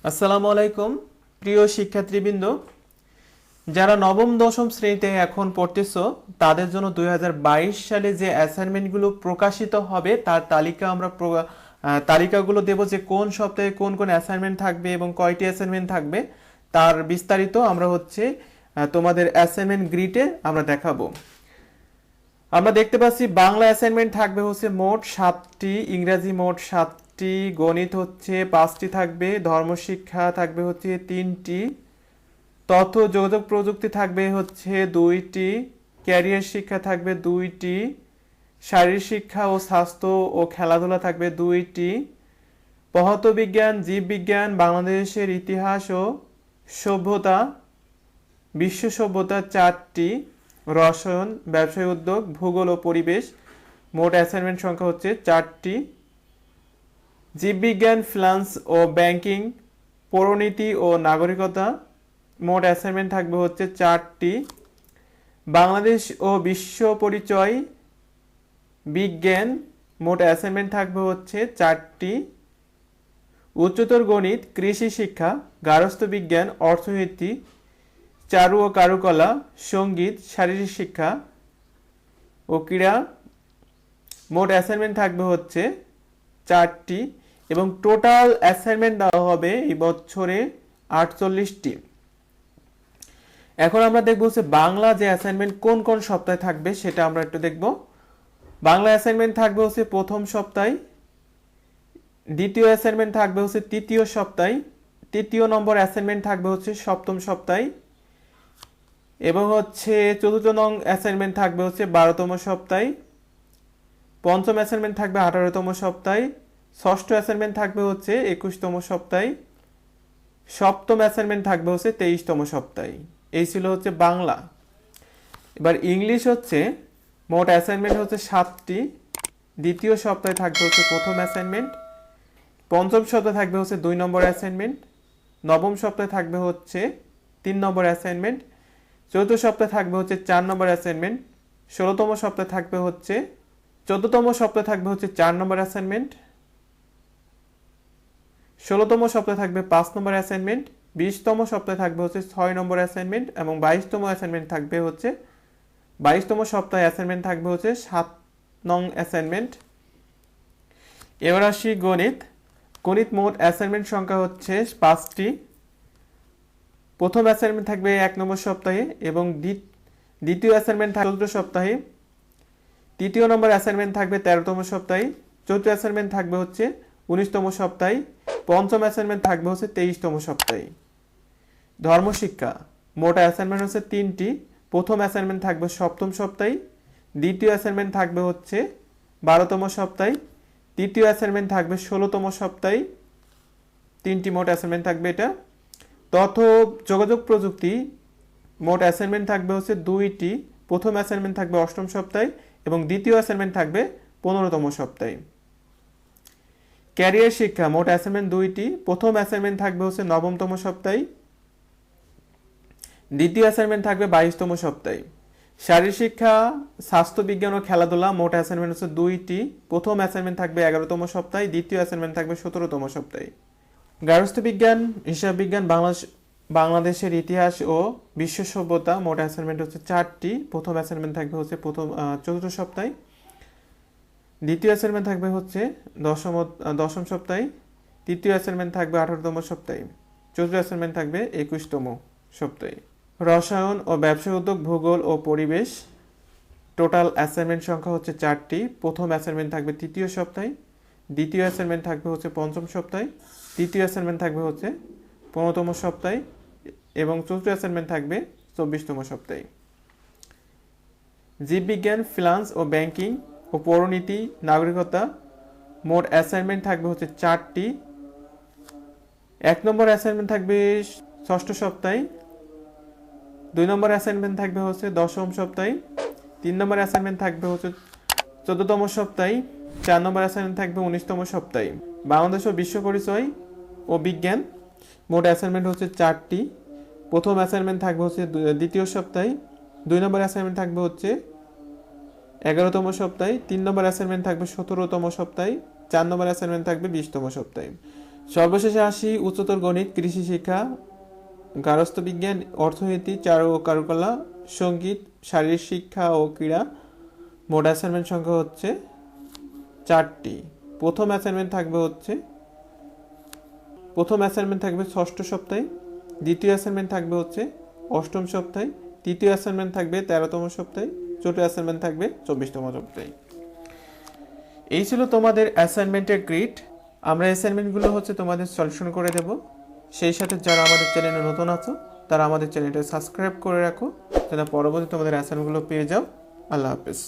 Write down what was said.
আসসালামু আলাইকুম প্রিয় শিক্ষার্থীবৃন্দ, যারা নবম দশম শ্রেণীতে এখন পড়তেছো তাদের জন্য 2022 সালে যে অ্যাসাইনমেন্টগুলো প্রকাশিত হবে তার তালিকা আমরা তালিকাগুলো দেব যে কোন সপ্তাহে কোন কোন অ্যাসাইনমেন্ট থাকবে এবং কয়টি অ্যাসাইনমেন্ট থাকবে তার বিস্তারিত আমরা তোমাদের অ্যাসাইনমেন্ট গ্রিডে আমরা দেখাবো। আমরা দেখতে পাচ্ছি বাংলা অ্যাসাইনমেন্ট থাকবে মোট 7টি, ইংরেজি মোট 7টি, গণিত 5টি থাকবে, ধর্মশিক্ষা থাকবে 3টি, তথ্য যোগাযোগ প্রযুক্তি থাকবে 2টি, ক্যারিয়ার শিক্ষা থাকবে 2টি, শারীরিক শিক্ষা ও স্বাস্থ্য ও খেলাধুলা থাকবে 2টি, পদার্থবিজ্ঞান, জীববিজ্ঞান, বাংলাদেশের ইতিহাস ও সভ্যতা, বিশ্ব সভ্যতা 4টি, রসায়ন, ব্যবসায় উদ্যোগ, ভূগোল ও পরিবেশ মোট অ্যাসাইনমেন্ট সংখ্যা 4টি, জীববিজ্ঞান, ফিন্যান্স ও ব্যাংকিং, পৌরনীতি ও নাগরিকতা মোট অ্যাসাইনমেন্ট থাকবে 4টি, বাংলাদেশ ও বিশ্ব পরিচয় বিজ্ঞান মোট অ্যাসাইনমেন্ট থাকবে 4টি, উচ্চতর গণিত, কৃষি শিক্ষা, গার্হস্থ্য বিজ্ঞান, অর্থনীতি, চারু ও কারুকলা, সঙ্গীত, শারীরিক শিক্ষা ও ক্রীড়া মোট অ্যাসাইনমেন্ট থাকবে 4টি এবং টোটাল অ্যাসাইনমেন্ট দেওয়া হবে এই বছরে 48টি। এখন আমরা দেখব বাংলা যে অ্যাসাইনমেন্ট কোন কোন সপ্তাহে থাকবে সেটা আমরা একটু দেখব। বাংলা অ্যাসাইনমেন্ট থাকবে প্রথম সপ্তাহে, দ্বিতীয় অ্যাসাইনমেন্ট থাকবে তৃতীয় সপ্তাহে, তৃতীয় নম্বর অ্যাসাইনমেন্ট থাকবে সপ্তম সপ্তাহে এবং চতুর্থ নং অ্যাসাইনমেন্ট থাকবে 12তম সপ্তাহে, পঞ্চম অ্যাসাইনমেন্ট থাকবে 18তম সপ্তাহে, ষষ্ঠ অ্যাসাইনমেন্ট থাকবে 21তম সপ্তাহে, সপ্তম অ্যাসাইনমেন্ট থাকবে 23তম সপ্তাহে। এই ছিল বাংলা। এবার ইংলিশ মোট অ্যাসাইনমেন্ট 7টি, দ্বিতীয় সপ্তাহে থাকবে প্রথম অ্যাসাইনমেন্ট, পঞ্চম সপ্তাহে থাকবে 2 নম্বর অ্যাসাইনমেন্ট, নবম সপ্তাহে থাকবে 3 নম্বর অ্যাসাইনমেন্ট, চতুর্থ সপ্তাহে থাকবে 4 নম্বর অ্যাসাইনমেন্ট, 16তম সপ্তাহে থাকবে 14তম সপ্তাহে থাকবে 4 নম্বর অ্যাসাইনমেন্ট, 16তম সপ্তাহে থাকবে 5 নম্বর অ্যাসাইনমেন্ট, 20তম সপ্তাহে থাকবে 6 নম্বর অ্যাসাইনমেন্ট এবং 22তম অ্যাসাইনমেন্ট থাকবে 22তম সপ্তাহে অ্যাসাইনমেন্ট থাকবে 7 নং অ্যাসাইনমেন্ট। এবার আসি গণিত। গণিত মোট অ্যাসাইনমেন্ট সংখ্যা 5টি। প্রথম অ্যাসাইনমেন্ট থাকবে 1 নম্বর সপ্তাহে এবং দ্বিতীয় অ্যাসাইনমেন্ট থাকবে 4th সপ্তাহে, তৃতীয় নম্বর অ্যাসাইনমেন্ট থাকবে 13তম সপ্তাহে, চতুর্থ অ্যাসাইনমেন্ট থাকবে 19তম সপ্তাহে, পঞ্চম অ্যাসাইনমেন্ট থাকবে 23তম সপ্তাহে। ধর্মশিক্ষা মোট অ্যাসাইনমেন্ট 3টি। প্রথম অ্যাসাইনমেন্ট থাকবে 7ম সপ্তাহে, দ্বিতীয় অ্যাসাইনমেন্ট থাকবে 12তম সপ্তাহে, তৃতীয় অ্যাসাইনমেন্ট থাকবে 16তম সপ্তাহে। 3টি মোট অ্যাসাইনমেন্ট থাকবে এটা। তথ্য যোগাযোগ প্রযুক্তি মোট অ্যাসাইনমেন্ট থাকবে 2টি। প্রথম অ্যাসাইনমেন্ট থাকবে 8ম সপ্তাহে এবং দ্বিতীয় অ্যাসাইনমেন্ট থাকবে 15তম সপ্তাহে। ক্যারিয়ার শিক্ষা মোট অ্যাসাইনমেন্ট 2টি। প্রথম অ্যাসাইনমেন্ট থাকবে 9তম সপ্তাহে, দ্বিতীয় অ্যাসাইনমেন্ট থাকবে 22তম সপ্তাহে। শারীরিক শিক্ষা, স্বাস্থ্য বিজ্ঞান ও খেলাধুলা মোট অ্যাসাইনমেন্ট 2টি। প্রথম অ্যাসাইনমেন্ট থাকবে 11তম সপ্তাহে, দ্বিতীয় অ্যাসাইনমেন্ট থাকবে 17তম সপ্তাহে। গার্হস্থ্য বিজ্ঞান, হিসাব বিজ্ঞান, বাংলাদেশের ইতিহাস ও বিশ্ব সভ্যতা মোট অ্যাসাইনমেন্ট 4টি। প্রথম অ্যাসাইনমেন্ট থাকবে চতুর্থ সপ্তাহে, দ্বিতীয় অ্যাসাইনমেন্ট থাকবে দশম সপ্তাহে, তৃতীয় অ্যাসাইনমেন্ট থাকবে 18তম সপ্তাহে, চতুর্থ অ্যাসাইনমেন্ট থাকবে 21তম সপ্তাহে। রসায়ন ও ব্যবসায় উদ্যোগ, ভূগোল ও পরিবেশ টোটাল অ্যাসাইনমেন্ট সংখ্যা 4টি। প্রথম অ্যাসাইনমেন্ট থাকবে তৃতীয় সপ্তাহে, দ্বিতীয় অ্যাসাইনমেন্ট থাকবে পঞ্চম সপ্তাহে, তৃতীয় অ্যাসাইনমেন্ট থাকবে 15তম সপ্তাহে এবং চতুর্থ অ্যাসাইনমেন্ট থাকবে 24তম সপ্তাহে। জীববিজ্ঞান, ফিন্যান্স ও ব্যাংকিং ও পৌরনীতি, নাগরিকতা মোট অ্যাসাইনমেন্ট থাকবে 4টি। 1 নম্বর অ্যাসাইনমেন্ট থাকবে ষষ্ঠ সপ্তাহে, 2 নম্বর অ্যাসাইনমেন্ট থাকবে 10ম সপ্তাহে, 3 নম্বর অ্যাসাইনমেন্ট থাকবে 14তম সপ্তাহে, 4 নম্বর অ্যাসাইনমেন্ট থাকবে 19তম সপ্তাহে। বাংলাদেশ ও বিশ্ব পরিচয় ও বিজ্ঞান মোট অ্যাসাইনমেন্ট 4টি। প্রথম অ্যাসাইনমেন্ট থাকবে দ্বিতীয় সপ্তাহে, 2 নম্বর অ্যাসাইনমেন্ট থাকবে 11তম সপ্তাহে, 3 নম্বর অ্যাসাইনমেন্ট থাকবে 17তম সপ্তাহে, 4 নম্বর অ্যাসাইনমেন্ট থাকবে 20তম সপ্তাহে। সর্বশেষে আসি উচ্চতর গণিত, কৃষি শিক্ষা, গার্হস্থ্য বিজ্ঞান, অর্থনীতি, চারু ও কারুকলা, সঙ্গীত, শারীরিক শিক্ষা ও ক্রীড়া। মোট অ্যাসাইনমেন্ট সংখ্যা হচ্ছে 4টি। প্রথম অ্যাসাইনমেন্ট থাকবে ষষ্ঠ সপ্তাহে, দ্বিতীয় অ্যাসাইনমেন্ট থাকবে হচ্ছে অষ্টম সপ্তাহে, তৃতীয় অ্যাসাইনমেন্ট থাকবে 13তম সপ্তাহে, চতুর্থ অ্যাসাইনমেন্ট থাকবে 24তম সপ্তাহে। এই ছিল তোমাদের অ্যাসাইনমেন্টের গ্রিড। আমরা অ্যাসাইনমেন্টগুলো হচ্ছে তোমাদের সলিউশন করে দেব। সেই সাথে যারা আমাদের চ্যানেলে নতুন আছো তারা আমাদের চ্যানেলটা সাবস্ক্রাইব করে রাখো, যেন পরবর্তী তোমাদের অ্যাসাইনমেন্টগুলো পেয়ে যাও। আল্লাহ হাফেজ।